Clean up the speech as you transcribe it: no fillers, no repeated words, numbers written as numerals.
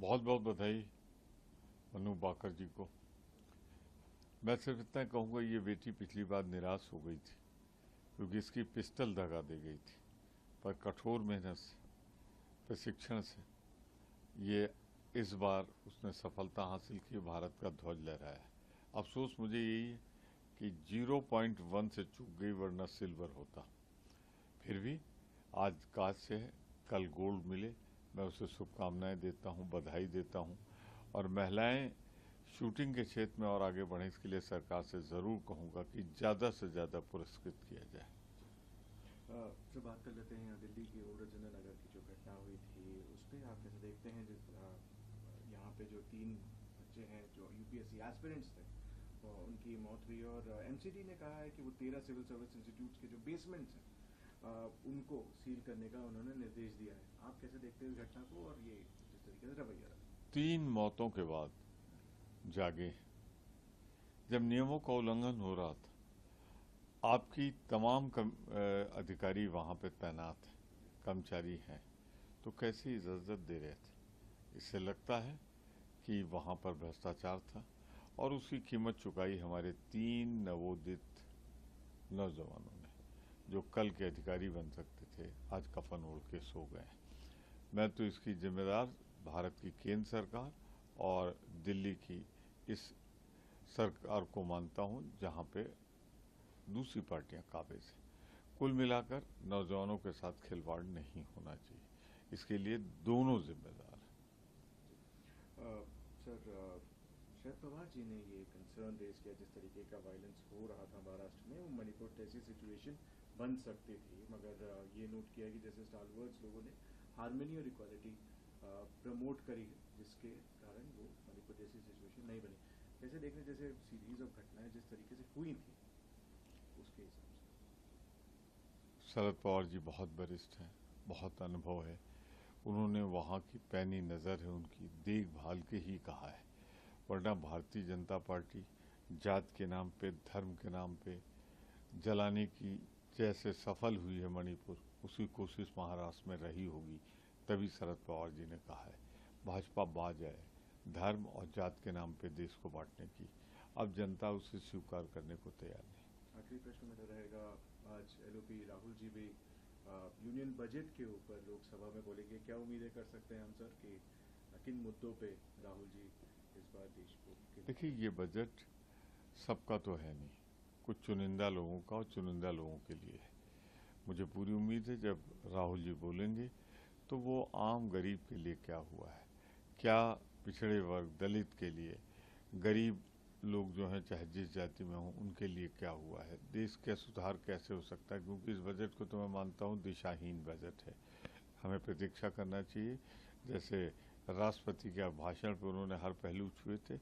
बहुत बहुत बधाई मनु बाकर जी को। मैं सिर्फ इतना कहूँगा, ये बेटी पिछली बार निराश हो गई थी क्योंकि इसकी पिस्टल दगा दी गई थी, पर कठोर मेहनत से, प्रशिक्षण से ये इस बार उसने सफलता हासिल की, भारत का ध्वज लहराया। अफसोस मुझे यही है कि 0.1 से चूक गई, वरना सिल्वर होता। फिर भी आज काज से है, कल गोल्ड मिले, मैं उसे शुभकामनाएं देता हूं, बधाई देता हूं। और महिलाएं शूटिंग के क्षेत्र में और आगे बढ़ें, इसके लिए सरकार से ज़रूर कहूँगा कि ज़्यादा से ज़्यादा पुरस्कृत किया जाए। जो बात कर लेते हैं दिल्ली की ओल्ड जनरल नगर की जो घटना हुई थी, उस पर आप कैसे देखते हैं? यहाँ पे जो 3 बच्चे हैं जो यूपीएससी एस्पिरेंट्स थे, उनकी मौत हुई और एमसीडी ने कहा है कि वो 13 सिविल सर्विस इंस्टीट्यूट के जो बेसमेंट्स हैं उनको सील करने का उन्होंने निर्देश दिया है। आप कैसे देखते हैं इस घटना को और ये जिस तरीके से रवैया रहा? 3 मौतों के बाद जागे, जब नियमों का उल्लंघन हो रहा था, आपकी तमाम अधिकारी वहाँ पे तैनात हैं, कर्मचारी हैं, तो कैसी इजाज़त दे रहे थे? इससे लगता है कि वहाँ पर भ्रष्टाचार था और उसकी कीमत चुकाई हमारे 3 नवोदित नौजवानों ने, जो कल के अधिकारी बन सकते थे, आज कफन ओढ़ के सो गए। मैं तो इसकी जिम्मेदार भारत की केंद्र सरकार और दिल्ली की इस सरकार को मानता हूं, जहां पे दूसरी पार्टियां काबिज हैं। कुल मिलाकर नौजवानों के साथ खिलवाड़ नहीं होना चाहिए, इसके लिए दोनों जिम्मेदार हैं। सर, शरद पवार जी ने ये कंसर्न रेज किया, जिस तरीके का वायलेंस हो रहा था महाराष्ट्र में, वो मणिपुर जैसी सिचुएशन बन सकती थी, मगर ये नोट किया कि जैसे स्टालवर्ड्स लोगों ने हार्मनी और इक्वालिटी प्रमोट करी है, जिसके कारण वो मणिपुर जैसी सिचुएशन नहीं बनी। कैसे देख रहे, जैसे सीरीज ऑफ घटनाएं जिस तरीके से हुई थी उसके हिसाब से? शरद पवार जी बहुत वरिष्ठ हैं, बहुत अनुभव है, उन्होंने वहाँ की पैनी नज़र है उनकी देखभाल के ही कहा है। वरना भारतीय जनता पार्टी जात के नाम पे, धर्म के नाम पे जलाने की जैसे सफल हुई है मणिपुर, उसी कोशिश महाराष्ट्र में रही होगी। तभी शरद पवार जी ने कहा है भाजपा बाज आए धर्म और जात के नाम पे देश को बांटने की। अब जनता उसे स्वीकार करने को तैयार नहीं। आखिरी प्रश्न मेरा रहेगा, आज एलओपी राहुल जी भी यूनियन बजट के ऊपर लोकसभा में बोलेंगे। क्या उम्मीदें कर सकते हैं हम सर कि किन मुद्दों पे राहुल जी इस बार देश को? देखिए, ये बजट सबका तो है नहीं, कुछ चुनिंदा लोगों का और चुनिंदा लोगों के लिए है। मुझे पूरी उम्मीद है जब राहुल जी बोलेंगे तो वो आम गरीब के लिए क्या हुआ है, क्या पिछड़े वर्ग, दलित के लिए, गरीब लोग जो हैं चाहे जिस जाति में हों, उनके लिए क्या हुआ है, देश का सुधार कैसे हो सकता है। क्योंकि इस बजट को तो मैं मानता हूँ दिशाहीन बजट है। हमें प्रतीक्षा करना चाहिए, जैसे राष्ट्रपति के भाषण पर उन्होंने हर पहलू छुए थे,